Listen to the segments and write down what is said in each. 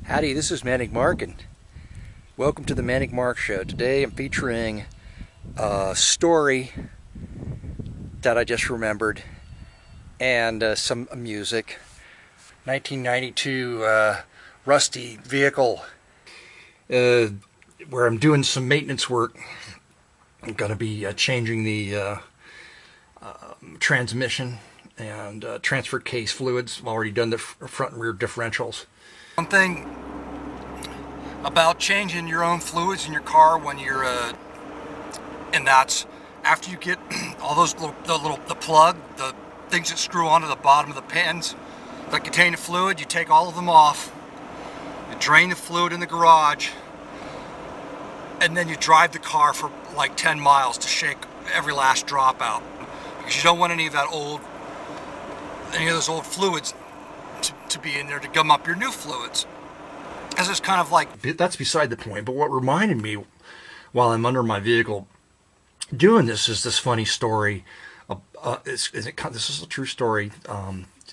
Howdy, this is Manic Mark, and welcome to the Manic Mark Show. Today I'm featuring a story that I just remembered and some music. 1992 rusty vehicle where I'm doing some maintenance work. I'm going to be changing the transmission and transfer case fluids. I've already done the front and rear differentials. One thing about changing your own fluids in your car when you're and that's after you get all those the plug, the things that screw onto the bottom of the pins that contain the fluid, you take all of them off, you drain the fluid in the garage, and then you drive the car for like 10 miles to shake every last drop out, because you don't want any of those old fluids to be in there to gum up your new fluids. Because it's kind of like, that's beside the point. But what reminded me while I'm under my vehicle doing this is this funny story. This is a true story.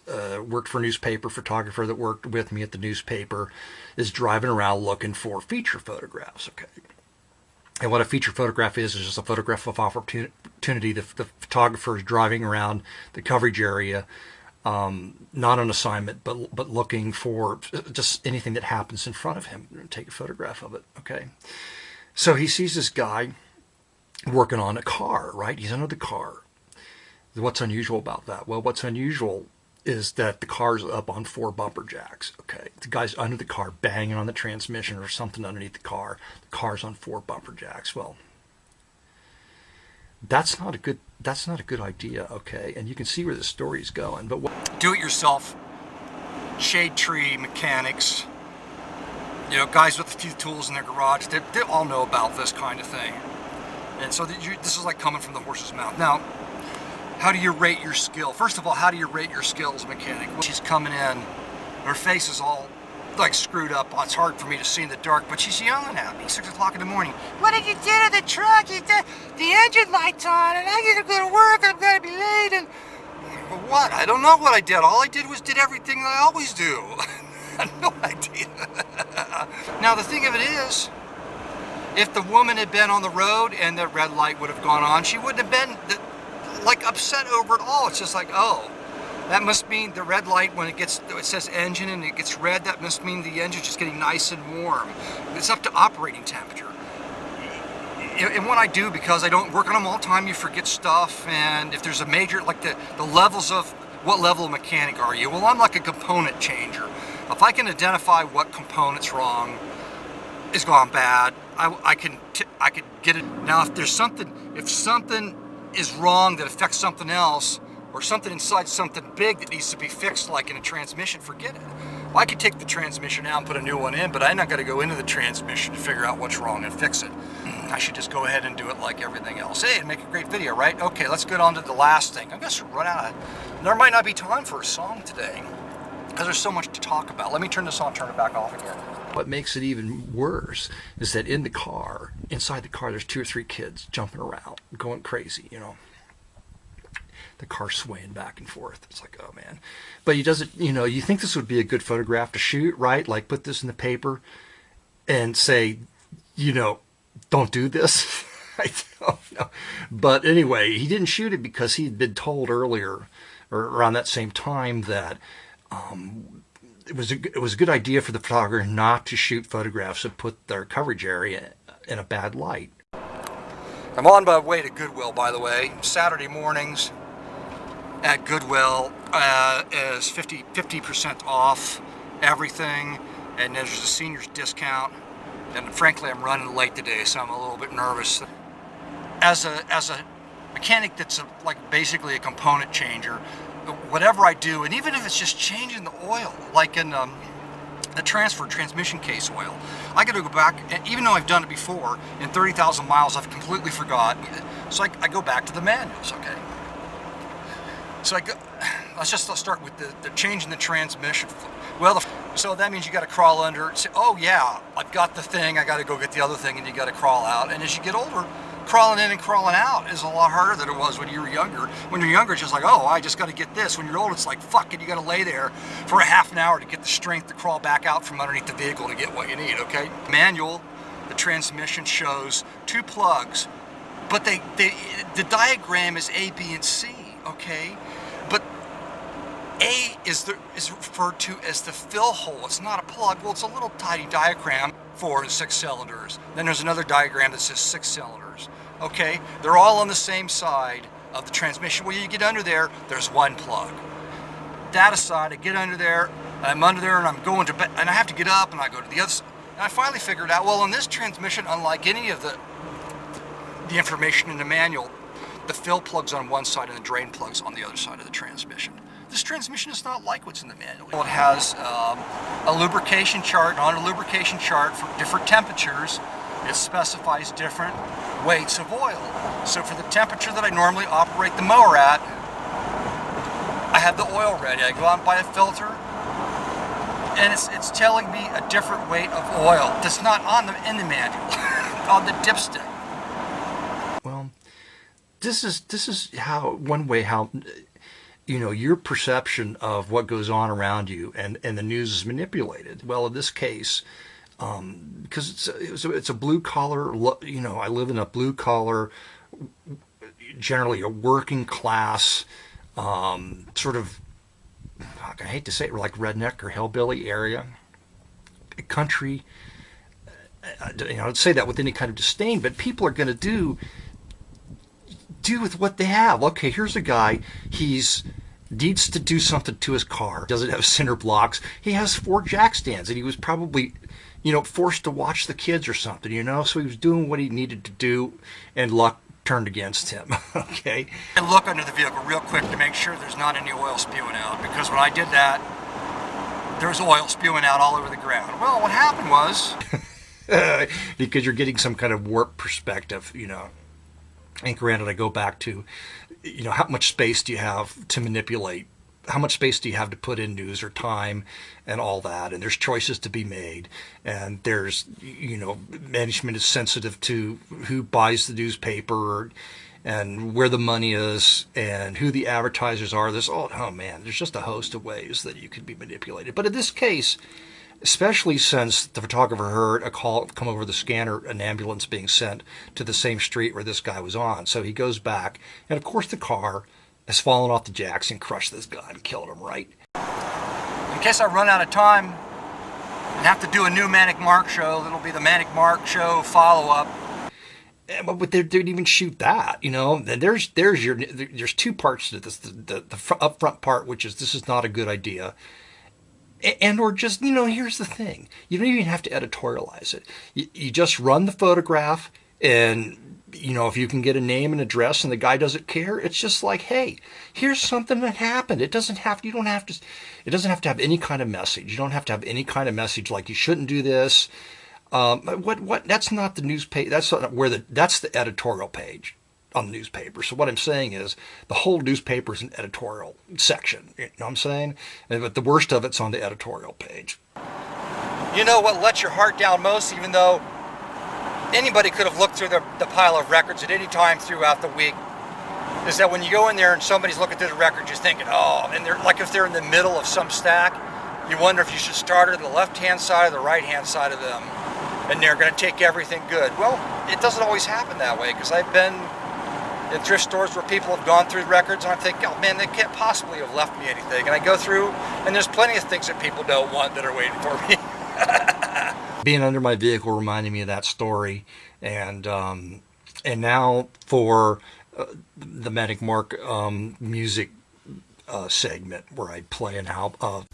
Worked for a newspaper, photographer that worked with me at the newspaper is driving around looking for feature photographs. Okay. And what a feature photograph is just a photograph of opportunity. The photographer is driving around the coverage area, not on assignment, but looking for just anything that happens in front of him and take a photograph of it. Okay. So he sees this guy working on a car, right? He's under the car. What's unusual about that? Well, what's unusual is that the car's up on 4 bumper jacks. Okay. The guy's under the car banging on the transmission or something underneath the car. The car's on 4 bumper jacks. Well, that's not a good idea, okay? And you can see where the story's going. But do-it-yourself shade tree mechanics, guys with a few tools in their garage, they all know about this kind of thing. And so this is like coming from the horse's mouth. Now, how do you rate your skill? First of all, how do you rate your skill as a mechanic? She's coming in, her face is all like screwed up. It's hard for me to see in the dark, but she's yelling at me, 6 o'clock in the morning. What did you do to the truck? The engine light's on, and I gotta go to work, I'm gonna be late, and... Well, what? I don't know what I did. All I did was did everything that I always do. I have no idea. Now, the thing of it is, if the woman had been on the road and the red light would have gone on, she wouldn't have been, upset over it all. It's just like, oh, that must mean the red light, when it says engine and it gets red, that must mean the engine's just getting nice and warm. It's up to operating temperature. And what I do, because I don't work on them all the time, you forget stuff, and if there's a major, like the levels of, what level of mechanic are you? Well, I'm like a component changer. If I can identify what component's wrong, is gone bad, I can get it. Now, if something is wrong that affects something else, or something inside something big that needs to be fixed, like in a transmission, forget it. Well, I could take the transmission out and put a new one in, but I'm not going to go into the transmission to figure out what's wrong and fix it. I should just go ahead and do it like everything else. Hey, it'd make a great video, right? Okay, let's get on to the last thing. I'm going to run out of... There might not be time for a song today, because there's so much to talk about. Let me turn this on, turn it back off again. What makes it even worse is that inside the car, there's 2 or 3 kids jumping around, going crazy, The car swaying back and forth. It's like, oh man. But he doesn't, you think this would be a good photograph to shoot, right? Like put this in the paper and say, don't do this. I don't know. But anyway, he didn't shoot it because he'd been told earlier, or around that same time, that it was a good idea for the photographer not to shoot photographs that put their coverage area in a bad light. I'm on my way to Goodwill, by the way. Saturday mornings at Goodwill is 50% off everything, and there's a senior's discount. And frankly, I'm running late today, so I'm a little bit nervous. As a mechanic that's basically a component changer, whatever I do, and even if it's just changing the oil, like in the transmission case oil, I got to go back, and even though I've done it before, in 30,000 miles, I've completely forgot. So I go back to the manuals, okay? So let's start with the changing the transmission. Well, so that means you got to crawl under and say, oh yeah, I've got the thing, I got to go get the other thing, and you got to crawl out. And as you get older, crawling in and crawling out is a lot harder than it was when you were younger. When you're younger, it's just like, oh, I just got to get this. When you're old, it's like, fuck it, you got to lay there for a half an hour to get the strength to crawl back out from underneath the vehicle to get what you need, okay? Manual, the transmission shows 2 plugs, but the diagram is A, B, and C, okay? But A is referred to as the fill hole. It's not a plug. Well, it's a little tiny diagram, 4 and 6 cylinders. Then there's another diagram that says 6 cylinders. Okay, they're all on the same side of the transmission. Well, you get under there, there's 1 plug. That aside, I get under there, I'm under there, and I'm going to bed, and I have to get up, and I go to the other side. And I finally figured out, well, in this transmission, unlike any of the information in the manual, the fill plug's on one side and the drain plug's on the other side of the transmission. This transmission is not like what's in the manual. It has a lubrication chart, and on a lubrication chart for different temperatures, it specifies different weights of oil. So for the temperature that I normally operate the mower at, I have the oil ready. I go out and buy a filter, and it's telling me a different weight of oil that's not in the manual, on the dipstick. Well, this is how you know, your perception of what goes on around you and the news is manipulated. Well, in this case, because it's a blue collar, you know, I live in a blue collar, generally a working class, sort of, I hate to say it, like redneck or hillbilly area, country. You know, I'd say that with any kind of disdain, but people are going to do with what they have. Okay, here's a guy, he's needs to do something to his car, doesn't have center blocks, he has 4 jack stands, and he was probably, you know, forced to watch the kids or something, you know, so he was doing what he needed to do, and luck turned against him. Okay, and look under the vehicle real quick to make sure there's not any oil spewing out, because when I did that, there was oil spewing out all over the ground. Well, what happened was because you're getting some kind of warped perspective, you know. And granted, I go back to, you know, how much space do you have to manipulate? How much space do you have to put in news or time and all that? And there's choices to be made. And there's, you know, management is sensitive to who buys the newspaper and where the money is and who the advertisers are. Oh man, there's just a host of ways that you could be manipulated. But in this case, especially since the photographer heard a call come over the scanner, an ambulance being sent to the same street where this guy was on. So he goes back, and of course the car has fallen off the jacks and crushed this guy and killed him, right? In case I run out of time and have to do a new Manic Mark show, it'll be the Manic Mark show follow-up. But they didn't even shoot that, you know. There's 2 parts to this. The upfront part, which is this is not a good idea. And or just, you know, here's the thing. You don't even have to editorialize it. You just run the photograph, and, you know, if you can get a name and address and the guy doesn't care, it's just like, hey, here's something that happened. It doesn't have to have any kind of message. You don't have to have any kind of message like you shouldn't do this. That's not the newspaper. That's the editorial page on the newspaper. So what I'm saying is the whole newspaper is an editorial section. You know what I'm saying? But the worst of it's on the editorial page. You know what lets your heart down most, even though anybody could have looked through the pile of records at any time throughout the week, is that when you go in there and somebody's looking through the records, you're thinking, oh, and they're like, if they're in the middle of some stack, you wonder if you should start at the left-hand side or the right-hand side of them, and they're going to take everything good. Well, it doesn't always happen that way, because I've been in thrift stores where people have gone through records and I'm thinking, oh man, they can't possibly have left me anything. And I go through and there's plenty of things that people don't want that are waiting for me. Being under my vehicle reminded me of that story. And now for the Manic Mark music segment where I play an album.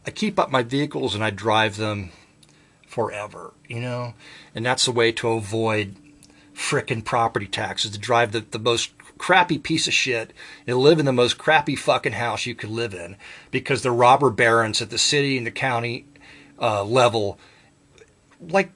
I keep up my vehicles and I drive them forever, you know? And that's the way to avoid frickin' property taxes, to drive the most crappy piece of shit and live in the most crappy fucking house you could live in, because the robber barons at the city and the county level, like,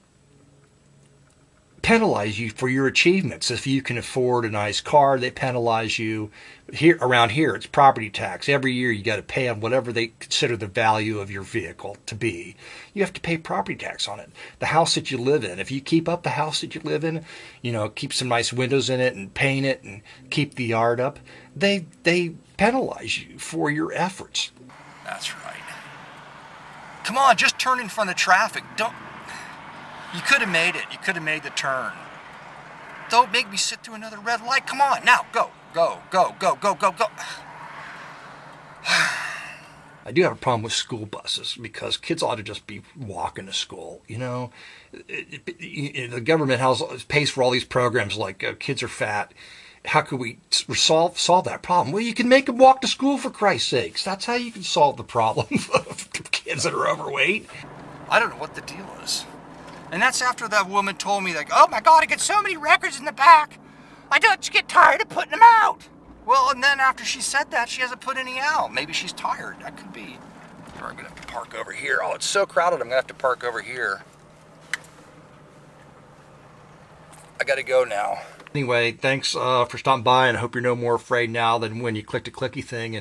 penalize you for your achievements. If you can afford a nice car, they penalize you. Here around here, it's property tax. Every year you got to pay on whatever they consider the value of your vehicle to be. You have to pay property tax on it. The house that you live in, if you keep up the house that you live in, you know, keep some nice windows in it and paint it and keep the yard up, they penalize you for your efforts. That's right. Come on, just turn in front of traffic. Don't. You could have made it. You could have made the turn. Don't make me sit through another red light. Come on, now, go, go, go, go, go, go, go. I do have a problem with school buses, because kids ought to just be walking to school, you know? The government pays for all these programs like Kids Are Fat. How could we solve that problem? Well, you can make them walk to school, for Christ's sakes. That's how you can solve the problem of kids that are overweight. I don't know what the deal is. And that's after that woman told me, like, oh my God, I get so many records in the back. I just get tired of putting them out. Well, and then after she said that, she hasn't put any out. Maybe she's tired. That could be. I'm going to have to park over here. Oh, it's so crowded, I'm going to have to park over here. I got to go now. Anyway, thanks for stopping by, and I hope you're no more afraid now than when you clicked a clicky thing.